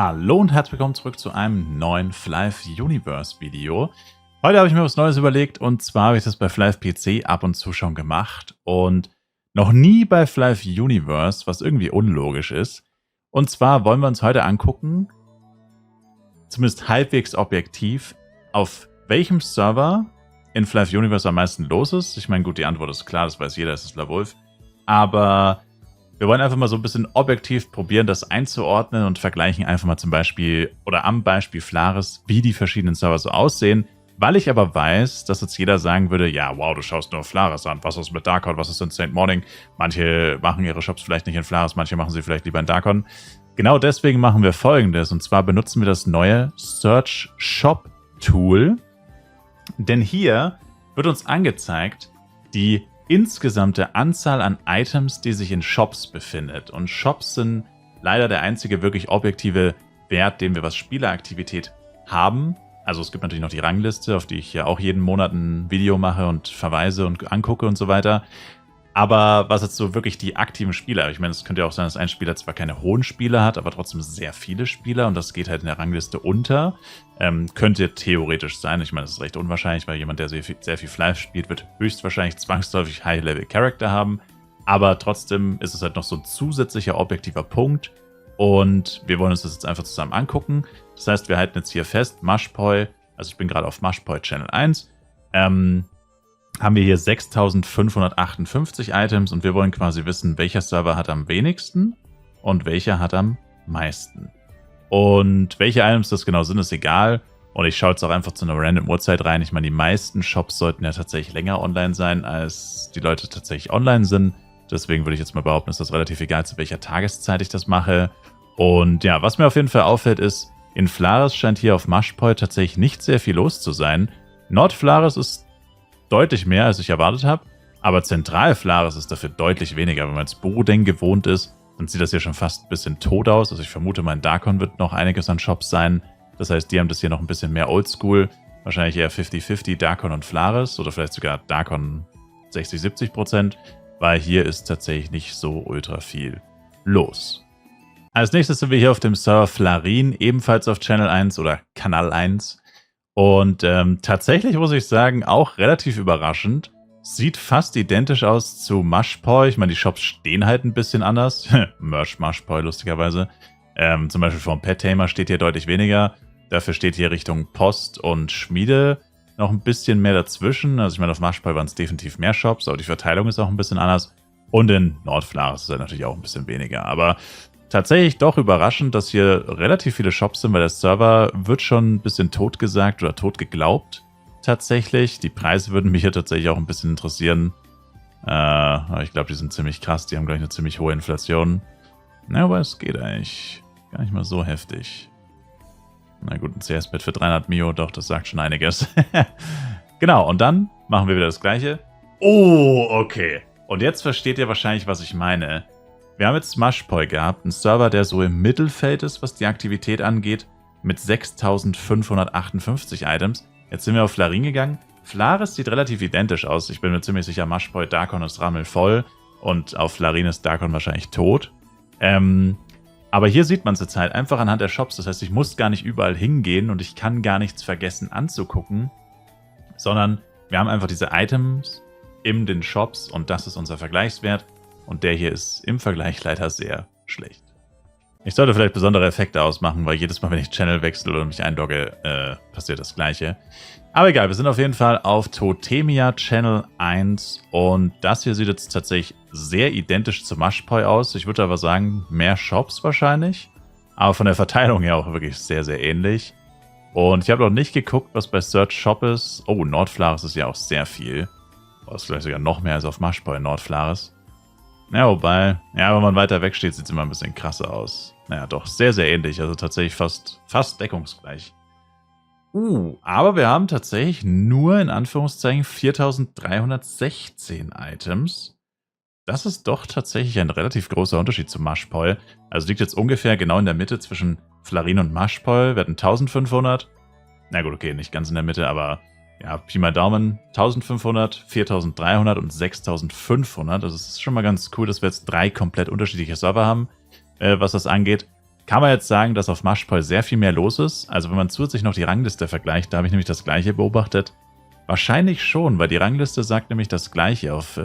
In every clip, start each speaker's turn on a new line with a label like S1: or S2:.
S1: Hallo und herzlich willkommen zurück zu einem neuen Flive Universe Video. Heute habe ich mir was Neues überlegt und zwar habe ich das bei Flive PC ab und zu schon gemacht und noch nie bei Flive Universe, was irgendwie unlogisch ist. Und zwar wollen wir uns heute angucken, zumindest halbwegs objektiv, auf welchem Server in Flive Universe am meisten los ist. Ich meine, gut, die Antwort ist klar, das weiß jeder, es ist LaWolf. Aber wir wollen einfach mal so ein bisschen objektiv probieren, das einzuordnen und vergleichen einfach mal zum Beispiel oder am Beispiel Flaris, wie die verschiedenen Server so aussehen. Weil ich aber weiß, dass jetzt jeder sagen würde, ja, wow, du schaust nur Flaris an. Was ist mit Darkon, was ist in St. Morning? Manche machen ihre Shops vielleicht nicht in Flaris, manche machen sie vielleicht lieber in Darkon. Genau deswegen machen wir Folgendes. Und zwar benutzen wir das neue Search Shop Tool. Denn hier wird uns angezeigt, die insgesamte Anzahl an Items, die sich in Shops befindet. Und Shops sind leider der einzige wirklich objektive Wert, den wir was Spieleraktivität haben. Also es gibt natürlich noch die Rangliste, auf die ich ja auch jeden Monat ein Video mache und verweise und angucke und so weiter. Aber was jetzt so wirklich die aktiven Spieler, ich meine, es könnte ja auch sein, dass ein Spieler zwar keine hohen Spieler hat, aber trotzdem sehr viele Spieler und das geht halt in der Rangliste unter. Könnte theoretisch sein, ich meine, das ist recht unwahrscheinlich, weil jemand, der sehr viel Flive spielt, wird höchstwahrscheinlich zwangsläufig High-Level-Character haben. Aber trotzdem ist es halt noch so ein zusätzlicher objektiver Punkt und wir wollen uns das jetzt einfach zusammen angucken. Das heißt, wir halten jetzt hier fest, Mashpoi, also ich bin gerade auf Mashpoi Channel 1, haben wir hier 6558 Items und wir wollen quasi wissen, welcher Server hat am wenigsten und welcher hat am meisten. Und welche Items das genau sind, ist egal. Und ich schaue jetzt auch einfach zu einer random Uhrzeit rein. Ich meine, die meisten Shops sollten ja tatsächlich länger online sein, als die Leute tatsächlich online sind. Deswegen würde ich jetzt mal behaupten, ist das relativ egal, zu welcher Tageszeit ich das mache. Und ja, was mir auf jeden Fall auffällt, ist, in Flaris scheint hier auf Mashpoi tatsächlich nicht sehr viel los zu sein. Nord-Flaris ist deutlich mehr, als ich erwartet habe. Aber Zentral-Flaris ist dafür deutlich weniger. Wenn man jetzt Borodeng gewohnt ist, dann sieht das hier schon fast ein bisschen tot aus. Also ich vermute mal, in Darkon wird noch einiges an Shops sein. Das heißt, die haben das hier noch ein bisschen mehr Oldschool. Wahrscheinlich eher 50-50 Darkon und Flaris. Oder vielleicht sogar Darkon 60-70%. Weil hier ist tatsächlich nicht so ultra viel los. Als nächstes sind wir hier auf dem Server Flarin, ebenfalls auf Channel 1 oder Kanal 1. Und tatsächlich muss ich sagen, auch relativ überraschend. Sieht fast identisch aus zu Mashpoi. Ich meine, die Shops stehen halt ein bisschen anders. Merch Mashpoi, lustigerweise. Zum Beispiel vom Pet Tamer steht hier deutlich weniger. Dafür steht hier Richtung Post und Schmiede noch ein bisschen mehr dazwischen. Also ich meine, auf Mashpoi waren es definitiv mehr Shops, aber die Verteilung ist auch ein bisschen anders. Und in Nord-Flaris ist es natürlich auch ein bisschen weniger. Aber tatsächlich doch überraschend, dass hier relativ viele Shops sind, weil der Server wird schon ein bisschen totgesagt oder tot geglaubt. Tatsächlich. Die Preise würden mich hier tatsächlich auch ein bisschen interessieren. Aber ich glaube, die sind ziemlich krass. Die haben gleich eine ziemlich hohe Inflation. Na, aber es geht eigentlich gar nicht mal so heftig. Na gut, ein CS-Bett für 300 Mio, doch, das sagt schon einiges. Genau, und dann machen wir wieder das Gleiche. Oh, okay. Und jetzt versteht ihr wahrscheinlich, was ich meine. Wir haben jetzt Mashpoi gehabt, einen Server, der so im Mittelfeld ist, was die Aktivität angeht, mit 6558 Items. Jetzt sind wir auf Flarin gegangen. Flaris sieht relativ identisch aus. Ich bin mir ziemlich sicher, Mashpoi, Darkon ist rammelvoll und auf Flarin ist Darkon wahrscheinlich tot. Aber hier sieht man es jetzt halt einfach anhand der Shops. Das heißt, ich muss gar nicht überall hingehen und ich kann gar nichts vergessen anzugucken, sondern wir haben einfach diese Items in den Shops und das ist unser Vergleichswert. Und der hier ist im Vergleich leider sehr schlecht. Ich sollte vielleicht besondere Effekte ausmachen, weil jedes Mal, wenn ich Channel wechsle oder mich einlogge, passiert das Gleiche. Aber egal, wir sind auf jeden Fall auf Totemia Channel 1 und das hier sieht jetzt tatsächlich sehr identisch zu Mashpoi aus. Ich würde aber sagen, mehr Shops wahrscheinlich, aber von der Verteilung her auch wirklich sehr, sehr ähnlich. Und ich habe noch nicht geguckt, was bei Search Shop ist. Oh, Nord-Flaris ist ja auch sehr viel. Das ist vielleicht sogar noch mehr als auf Mashpoi Nord-Flaris. Ja, wobei, ja, wenn man weiter weg steht, sieht es immer ein bisschen krasser aus. Naja, doch, sehr, sehr ähnlich. Also tatsächlich fast deckungsgleich. Aber wir haben tatsächlich nur in Anführungszeichen 4316 Items. Das ist doch tatsächlich ein relativ großer Unterschied zu Mashpoi. Also liegt jetzt ungefähr genau in der Mitte zwischen Flarin und Mashpoi. Wir hatten 1500. Na gut, okay, nicht ganz in der Mitte, aber ja, Pi mal Daumen. 1500, 4300 und 6500. Also es ist schon mal ganz cool, dass wir jetzt 3 komplett unterschiedliche Server haben, was das angeht. Kann man jetzt sagen, dass auf Mashpoi sehr viel mehr los ist? Also wenn man zusätzlich noch die Rangliste vergleicht, da habe ich nämlich das Gleiche beobachtet. Wahrscheinlich schon, weil die Rangliste sagt nämlich das Gleiche. Auf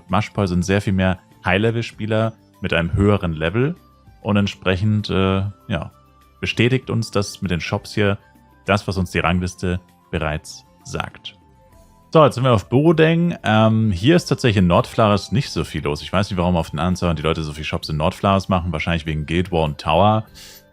S1: Mashpoi sind sehr viel mehr High-Level-Spieler mit einem höheren Level. Und entsprechend, ja, bestätigt uns das mit den Shops hier, das, was uns die Rangliste bereits sagt. So, jetzt sind wir auf Borodeng. Hier ist tatsächlich in Nordflares nicht so viel los. Ich weiß nicht, warum auf den anderen Servern die Leute so viele Shops in Nordflares machen. Wahrscheinlich wegen Guild War und Tower.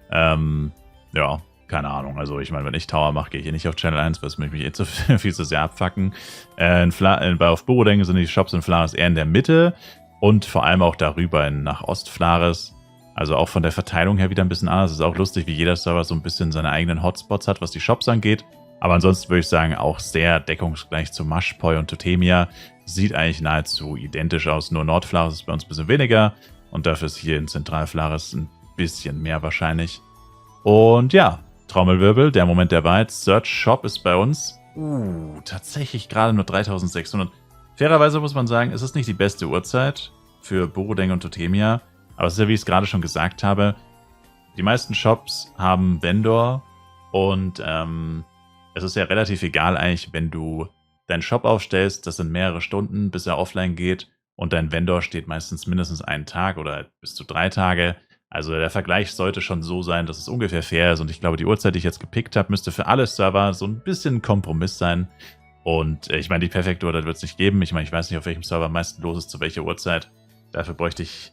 S1: Ja, keine Ahnung. Also ich meine, wenn ich Tower mache, gehe ich hier nicht auf Channel 1, weil es mich eh viel zu sehr abfacken. Auf Borodeng sind die Shops in Flares eher in der Mitte und vor allem auch darüber nach Ostflares. Also auch von der Verteilung her wieder ein bisschen anders. Es ist auch lustig, wie jeder Server so ein bisschen seine eigenen Hotspots hat, was die Shops angeht. Aber ansonsten würde ich sagen, auch sehr deckungsgleich zu Mashpoi und Totemia. Sieht eigentlich nahezu identisch aus. Nur Nordflares ist bei uns ein bisschen weniger. Und dafür ist hier in Zentralflares ein bisschen mehr wahrscheinlich. Und ja, Trommelwirbel, der Moment der Wahrheit. Search Shop ist bei uns. Tatsächlich gerade nur 3600. Fairerweise muss man sagen, es ist nicht die beste Uhrzeit für Borodeng und Totemia. Aber es ist ja, wie ich es gerade schon gesagt habe, die meisten Shops haben Vendor und es ist ja relativ egal eigentlich, wenn du deinen Shop aufstellst, das sind mehrere Stunden, bis er offline geht und dein Vendor steht meistens mindestens einen Tag oder bis zu 3 Tage. Also der Vergleich sollte schon so sein, dass es ungefähr fair ist und ich glaube, die Uhrzeit, die ich jetzt gepickt habe, müsste für alle Server so ein bisschen ein Kompromiss sein. Und ich meine, die perfekte Uhrzeit wird es nicht geben. Ich meine, ich weiß nicht, auf welchem Server am meisten los ist, zu welcher Uhrzeit. Dafür bräuchte ich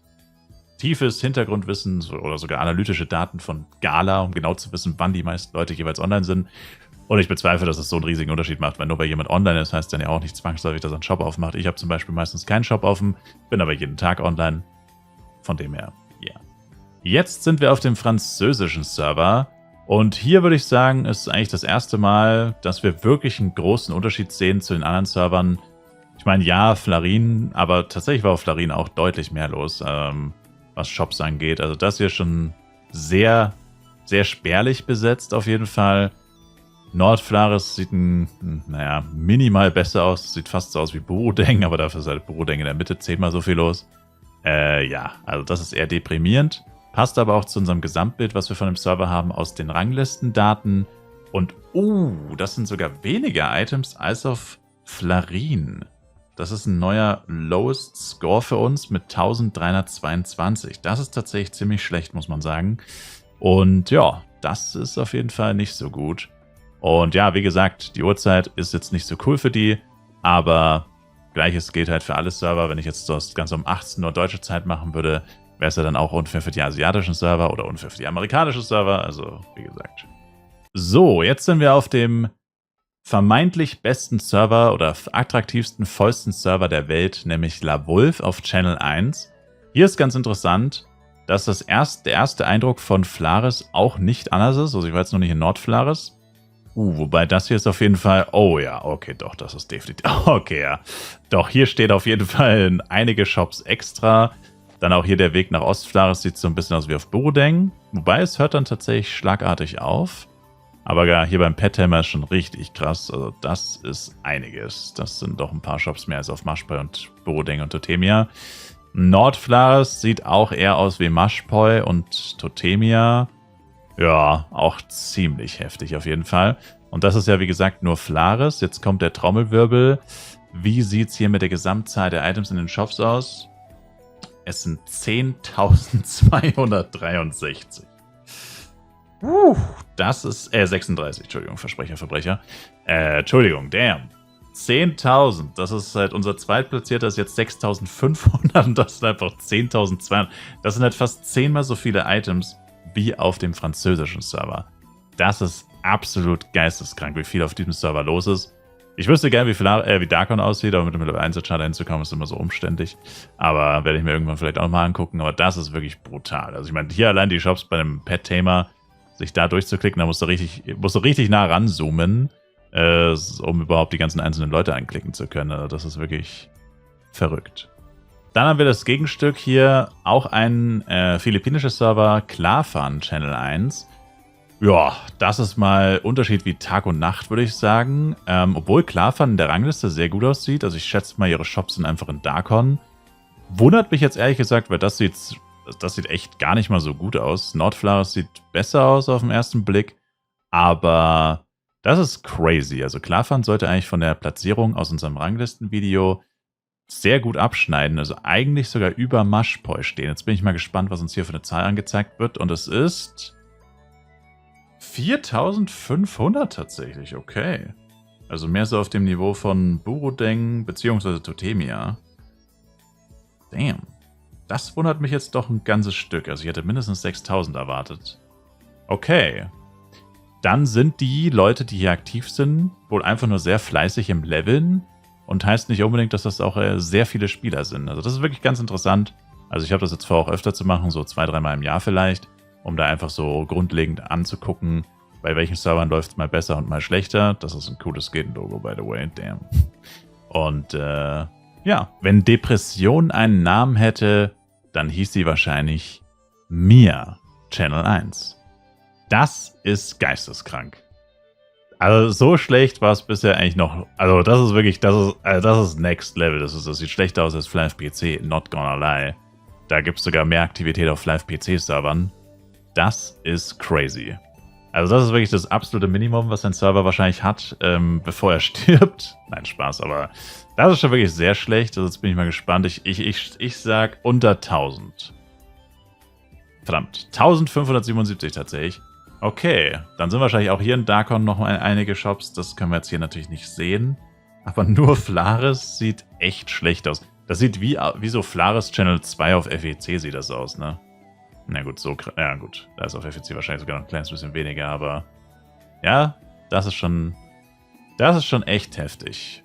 S1: tiefes Hintergrundwissen oder sogar analytische Daten von Gala, um genau zu wissen, wann die meisten Leute jeweils online sind. Und ich bezweifle, dass es so einen riesigen Unterschied macht, weil nur weil jemand online ist, heißt dann ja auch nicht zwangsläufig, dass er einen Shop aufmacht. Ich habe zum Beispiel meistens keinen Shop offen, bin aber jeden Tag online. Von dem her, ja. Jetzt sind wir auf dem französischen Server. Und hier würde ich sagen, ist eigentlich das erste Mal, dass wir wirklich einen großen Unterschied sehen zu den anderen Servern. Ich meine, ja, Flarin, aber tatsächlich war auf Flarin auch deutlich mehr los, was Shops angeht. Also das hier schon sehr, sehr spärlich besetzt auf jeden Fall. Nordflares sieht naja, minimal besser aus. Sieht fast so aus wie Borodeng, aber dafür ist halt Borodeng in der Mitte 10-mal so viel los. Ja, also das ist eher deprimierend. Passt aber auch zu unserem Gesamtbild, was wir von dem Server haben, aus den Ranglistendaten. Und, das sind sogar weniger Items als auf Flarin. Das ist ein neuer Lowest Score für uns mit 1322. Das ist tatsächlich ziemlich schlecht, muss man sagen. Und ja, das ist auf jeden Fall nicht so gut. Und ja, wie gesagt, die Uhrzeit ist jetzt nicht so cool für die, aber Gleiches gilt halt für alle Server. Wenn ich jetzt das Ganze um 18 Uhr deutsche Zeit machen würde, wäre es ja dann auch unfair für die asiatischen Server oder unfair für die amerikanischen Server. Also, wie gesagt. So, jetzt sind wir auf dem vermeintlich besten Server oder attraktivsten, vollsten Server der Welt, nämlich La Wolf auf Channel 1. Hier ist ganz interessant, dass der erste Eindruck von Flares auch nicht anders ist. Also ich war jetzt noch nicht in Nordflares. Wobei das hier ist auf jeden Fall... Oh ja, okay, doch, das ist definitiv... Okay, ja. Doch, hier steht auf jeden Fall einige Shops extra. Dann auch hier der Weg nach Ostflares sieht so ein bisschen aus wie auf Borodeng. Wobei es hört dann tatsächlich schlagartig auf. Aber ja, hier beim Pethammer ist schon richtig krass. Also das ist einiges. Das sind doch ein paar Shops mehr als auf Mashpoi und Borodeng und Totemia. Nordflares sieht auch eher aus wie Mashpoi und Totemia. Ja, auch ziemlich heftig auf jeden Fall. Und das ist ja wie gesagt nur Flares. Jetzt kommt der Trommelwirbel. Wie sieht es hier mit der Gesamtzahl der Items in den Shops aus? Es sind 10.263. Das ist, 36, Entschuldigung, Verbrecher. Entschuldigung, damn. 10.000, das ist halt unser Zweitplatzierter, ist jetzt 6.500 und das sind einfach 10.200. Das sind halt fast 10-mal so viele Items wie auf dem französischen Server. Das ist absolut geisteskrank, wie viel auf diesem Server los ist. Ich wüsste gerne, wie Darkon aussieht, aber mit dem Level 1 Chart hinzukommen ist immer so umständlich. Aber werde ich mir irgendwann vielleicht auch mal angucken, aber das ist wirklich brutal. Also ich meine, hier allein die Shops bei dem Pet-Tamer, sich da durchzuklicken, da musst du richtig nah ranzoomen, um überhaupt die ganzen einzelnen Leute anklicken zu können. Also das ist wirklich verrückt. Dann haben wir das Gegenstück hier, auch ein philippinischer Server, Klarfan Channel 1. Ja, das ist mal Unterschied wie Tag und Nacht, würde ich sagen. Obwohl Klarfan in der Rangliste sehr gut aussieht. Also ich schätze mal, ihre Shops sind einfach in Darkon. Wundert mich jetzt ehrlich gesagt, weil das sieht das sieht echt gar nicht mal so gut aus. Nordflares sieht besser aus auf den ersten Blick, aber das ist crazy. Also Klarfan sollte eigentlich von der Platzierung aus unserem Ranglistenvideo sehr gut abschneiden. Also eigentlich sogar über Mashpoi stehen. Jetzt bin ich mal gespannt, was uns hier für eine Zahl angezeigt wird. Und es ist 4500 tatsächlich. Okay. Also mehr so auf dem Niveau von Burudeng bzw. Totemia. Damn. Das wundert mich jetzt doch ein ganzes Stück. Also ich hätte mindestens 6000 erwartet. Okay. Dann sind die Leute, die hier aktiv sind, wohl einfach nur sehr fleißig im Leveln. Und heißt nicht unbedingt, dass das auch sehr viele Spieler sind. Also das ist wirklich ganz interessant. Also ich habe das jetzt vor, auch öfter zu machen, so 2-3 Mal im Jahr vielleicht, um da einfach so grundlegend anzugucken, bei welchen Servern läuft es mal besser und mal schlechter. Das ist ein cooles Skaten-Logo, by the way. Damn. Und ja, wenn Depression einen Namen hätte, dann hieß sie wahrscheinlich Mia Channel 1. Das ist geisteskrank. Also so schlecht war es bisher eigentlich noch. Also das ist wirklich, das ist Next Level. Das sieht schlechter aus als Flash PC, not gonna lie. Da gibt es sogar mehr Aktivität auf Flash PC-Servern. Das ist crazy. Also das ist wirklich das absolute Minimum, was ein Server wahrscheinlich hat, bevor er stirbt. Nein, Spaß, aber das ist schon wirklich sehr schlecht. Also jetzt bin ich mal gespannt. Ich sag unter 1000. Verdammt, 1577 tatsächlich. Okay, dann sind wahrscheinlich auch hier in Darkon noch einige Shops. Das können wir jetzt hier natürlich nicht sehen. Aber nur Flares sieht echt schlecht aus. Das sieht wie so Flares Channel 2 auf FEC sieht das aus, ne? Na gut, so, ja gut, da ist auf FEC wahrscheinlich sogar noch ein kleines bisschen weniger, aber ja, das ist schon echt heftig.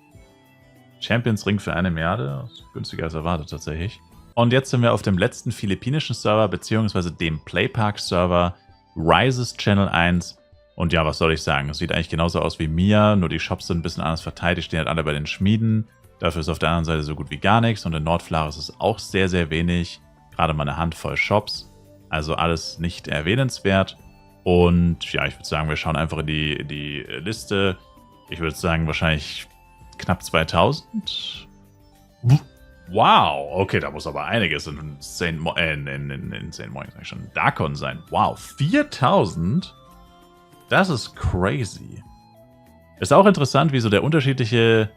S1: Champions Ring für 1 Milliarde, das ist günstiger als erwartet tatsächlich. Und jetzt sind wir auf dem letzten philippinischen Server, beziehungsweise dem Playpark-Server Rises Channel 1. Und ja, was soll ich sagen, es sieht eigentlich genauso aus wie Mia, nur die Shops sind ein bisschen anders verteilt, die stehen halt alle bei den Schmieden. Dafür ist auf der anderen Seite so gut wie gar nichts und in Nordflares ist es auch sehr, sehr wenig, gerade mal eine Handvoll Shops. Also alles nicht erwähnenswert. Und ja, ich würde sagen, wir schauen einfach in die Liste. Ich würde sagen, wahrscheinlich knapp 2000. Wow, okay, da muss aber einiges in Saint Moin, sag ich schon, Darkon sein. Wow, 4000? Das ist crazy. Ist auch interessant, wie so der unterschiedliche...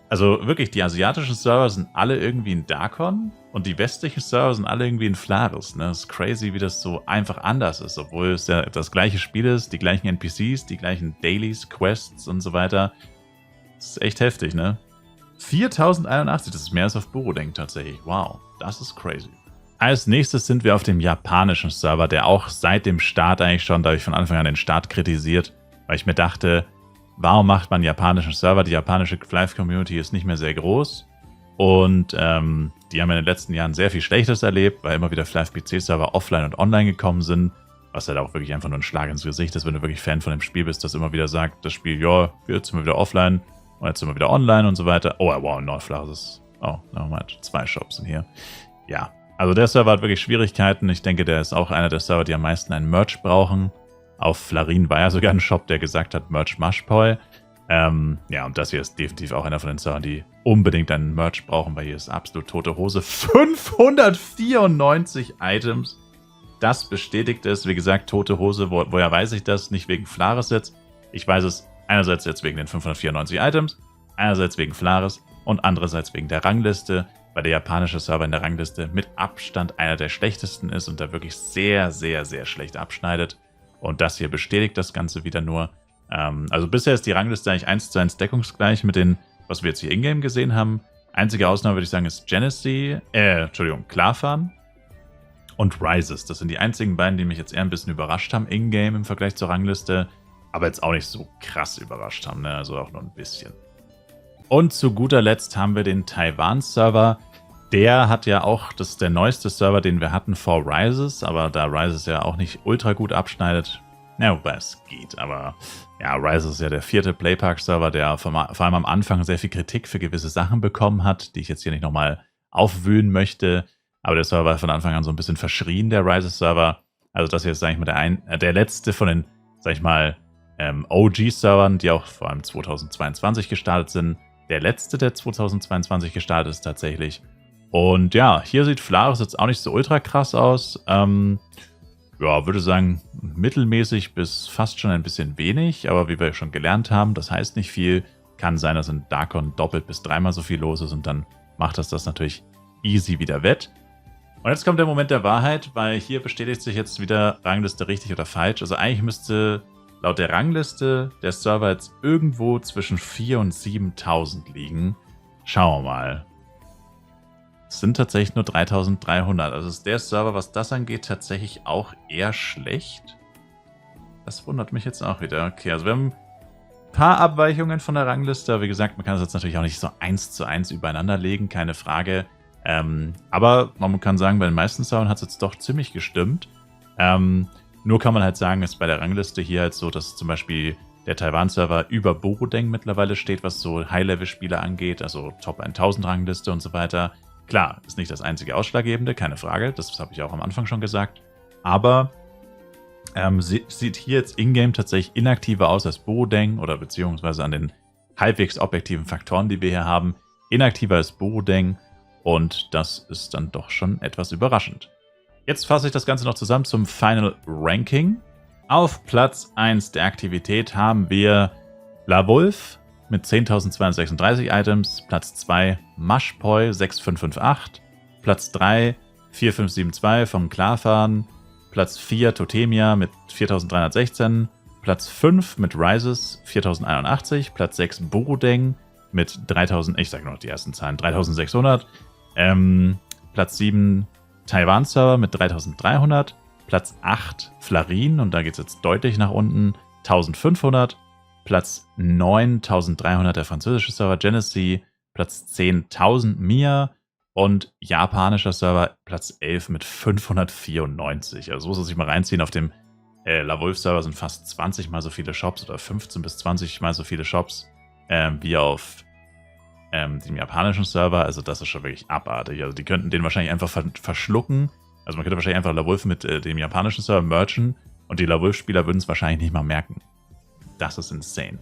S1: Also wirklich, die asiatischen Server sind alle irgendwie in Darkon und die westlichen Server sind alle irgendwie in Flares. Ne? Das ist crazy, wie das so einfach anders ist, obwohl es ja das gleiche Spiel ist, die gleichen NPCs, die gleichen Dailies, Quests und so weiter. Das ist echt heftig, ne? 4081, das ist mehr als auf Burudeng tatsächlich. Wow, das ist crazy. Als nächstes sind wir auf dem japanischen Server, der auch seit dem Start eigentlich schon, da habe ich von Anfang an den Start kritisiert, weil ich mir dachte, warum macht man einen japanischen Server? Die japanische Flive-Community ist nicht mehr sehr groß und die haben in den letzten Jahren sehr viel Schlechtes erlebt, weil immer wieder Flive-PC-Server offline und online gekommen sind, was halt auch wirklich einfach nur ein Schlag ins Gesicht ist, wenn du wirklich Fan von dem Spiel bist, das immer wieder sagt, das Spiel, ja, jetzt sind wir wieder offline und jetzt sind wir wieder online und so weiter. Oh, wow, Nordflares ist, oh, nochmal 2 Shops sind hier. Ja, also der Server hat wirklich Schwierigkeiten. Ich denke, der ist auch einer der Server, die am meisten einen Merch brauchen. Auf Flarin war ja sogar ein Shop, der gesagt hat, Merch Mashpoi. Ja, und das hier ist definitiv auch einer von den Servern, die unbedingt einen Merch brauchen, weil hier ist absolut tote Hose. 594 Items. Das bestätigt es. Wie gesagt, tote Hose. Woher weiß ich das? Nicht wegen Flares jetzt. Ich weiß es einerseits jetzt wegen den 594 Items, einerseits wegen Flares und andererseits wegen der Rangliste, weil der japanische Server in der Rangliste mit Abstand einer der schlechtesten ist und da wirklich sehr, sehr, sehr schlecht abschneidet. Und das hier bestätigt das Ganze wieder nur. Also bisher ist die Rangliste eigentlich 1:1 deckungsgleich mit den, was wir jetzt hier in-game gesehen haben. Einzige Ausnahme würde ich sagen ist Klarfan und Rises. Das sind die einzigen beiden, die mich jetzt eher ein bisschen überrascht haben in-game im Vergleich zur Rangliste. Aber jetzt auch nicht so krass überrascht haben, ne? Also auch nur ein bisschen. Und zu guter Letzt haben wir den Taiwan-Server. Der hat ja auch, das ist der neueste Server, den wir hatten vor Rises, aber da Rises ja auch nicht ultra gut abschneidet, ja, wobei es geht, aber ja, Rises ist ja der 4. Playpark-Server, der vor allem am Anfang sehr viel Kritik für gewisse Sachen bekommen hat, die ich jetzt hier nicht nochmal aufwühlen möchte, aber der Server war von Anfang an so ein bisschen verschrien, der Rises-Server. Also das hier ist eigentlich mal der letzte von den, sag ich mal, OG-Servern, die auch vor allem 2022 gestartet sind. Der letzte, der 2022 gestartet ist tatsächlich. Und ja, hier sieht Flaris jetzt auch nicht so ultra krass aus. Ja, würde sagen, mittelmäßig bis fast schon ein bisschen wenig. Aber wie wir schon gelernt haben, das heißt nicht viel. Kann sein, dass in Darkon doppelt bis dreimal so viel los ist und dann macht das natürlich easy wieder wett. Und jetzt kommt der Moment der Wahrheit, weil hier bestätigt sich jetzt wieder Rangliste richtig oder falsch. Also eigentlich müsste laut der Rangliste der Server jetzt irgendwo zwischen 4.000 und 7.000 liegen. Schauen wir mal. Es sind tatsächlich nur 3.300. Also ist der Server, was das angeht, tatsächlich auch eher schlecht. Das wundert mich jetzt auch wieder. Okay, also wir haben ein paar Abweichungen von der Rangliste. Aber wie gesagt, man kann das jetzt natürlich auch nicht so 1:1 übereinander legen, keine Frage. Aber man kann sagen, bei den meisten Servern hat es jetzt doch ziemlich gestimmt. Nur kann man halt sagen, ist bei der Rangliste hier halt so, dass zum Beispiel der Taiwan-Server über Borodeng mittlerweile steht, was so High-Level-Spieler angeht, also Top 1000 Rangliste und so weiter. Klar, ist nicht das einzige Ausschlaggebende, keine Frage, das habe ich auch am Anfang schon gesagt. Aber sieht hier jetzt in-game tatsächlich inaktiver aus als Borodeng oder beziehungsweise an den halbwegs objektiven Faktoren, die wir hier haben, inaktiver als Borodeng und das ist dann doch schon etwas überraschend. Jetzt fasse ich das Ganze noch zusammen zum Final Ranking. Auf Platz 1 der Aktivität haben wir LaWolf mit 10.236 Items, Platz 2 Mashpoi 6558, Platz 3 4572 von Klarfahren, Platz 4 Totemia mit 4.316, Platz 5 mit Rises 4.081, Platz 6 Borodeng mit 3.000, ich sage nur noch die ersten Zahlen, 3.600, Platz 7 Taiwan-Server mit 3.300, Platz 8 Flarin, und da geht es jetzt deutlich nach unten, 1.500, Platz 9 1.300 der französische Server Genesee, Platz 10 1.000 Mia und japanischer Server Platz 11 mit 594. Also muss man sich mal reinziehen, auf dem LaWolf-Server sind fast 20 mal so viele Shops oder 15 bis 20 mal so viele Shops wie auf dem japanischen Server. Also das ist schon wirklich abartig. Also die könnten den wahrscheinlich einfach verschlucken. Also man könnte wahrscheinlich einfach LaWolf mit dem japanischen Server mergen und die LaWolf-Spieler würden es wahrscheinlich nicht mal merken. Das ist insane.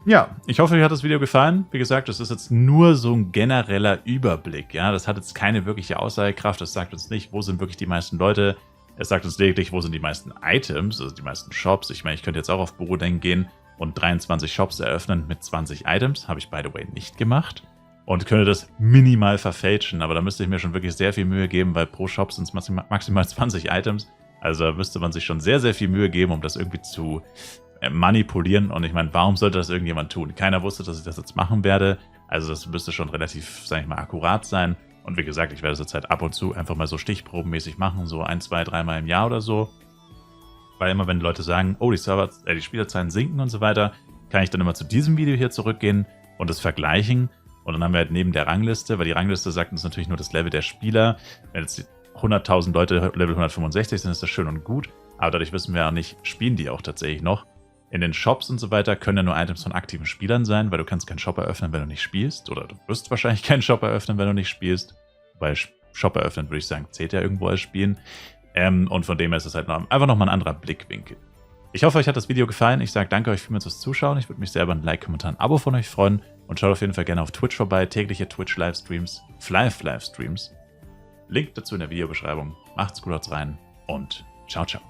S1: Ja, ich hoffe, euch hat das Video gefallen. Wie gesagt, das ist jetzt nur so ein genereller Überblick. Ja, das hat jetzt keine wirkliche Aussagekraft. Das sagt uns nicht, wo sind wirklich die meisten Leute. Es sagt uns lediglich, wo sind die meisten Items, also die meisten Shops. Ich meine, ich könnte jetzt auch auf Borodeng gehen und 23 Shops eröffnen mit 20 Items. Habe ich, by the way, nicht gemacht. Und könnte das minimal verfälschen. Aber da müsste ich mir schon wirklich sehr viel Mühe geben, weil pro Shop sind es maximal 20 Items. Also da müsste man sich schon sehr, sehr viel Mühe geben, um das irgendwie zu manipulieren. Und ich meine, warum sollte das irgendjemand tun? Keiner wusste, dass ich das jetzt machen werde. Also das müsste schon relativ, sag ich mal, akkurat sein. Und wie gesagt, ich werde das jetzt halt ab und zu einfach mal so stichprobenmäßig machen, so 1, 2, 3 Mal im Jahr oder so. Weil immer, wenn Leute sagen, oh, die Spielerzahlen sinken und so weiter, kann ich dann immer zu diesem Video hier zurückgehen und das vergleichen. Und dann haben wir halt neben der Rangliste, weil die Rangliste sagt uns natürlich nur das Level der Spieler. Wenn jetzt 100.000 Leute Level 165 sind, ist das schön und gut. Aber dadurch wissen wir ja nicht, spielen die auch tatsächlich noch. In den Shops und so weiter können ja nur Items von aktiven Spielern sein, weil du kannst keinen Shop eröffnen, wenn du nicht spielst. Oder du wirst wahrscheinlich keinen Shop eröffnen, wenn du nicht spielst. Weil Shop eröffnen, würde ich sagen, zählt ja irgendwo als Spielen. Und von dem her ist es halt einfach nochmal ein anderer Blickwinkel. Ich hoffe, euch hat das Video gefallen. Ich sage danke euch vielmals fürs Zuschauen. Ich würde mich sehr über ein Like, Kommentar, ein Abo von euch freuen. Und schaut auf jeden Fall gerne auf Twitch vorbei. Tägliche Twitch-Livestreams, Flive-Livestreams. Link dazu in der Videobeschreibung. Macht's gut, haut's rein und ciao, ciao.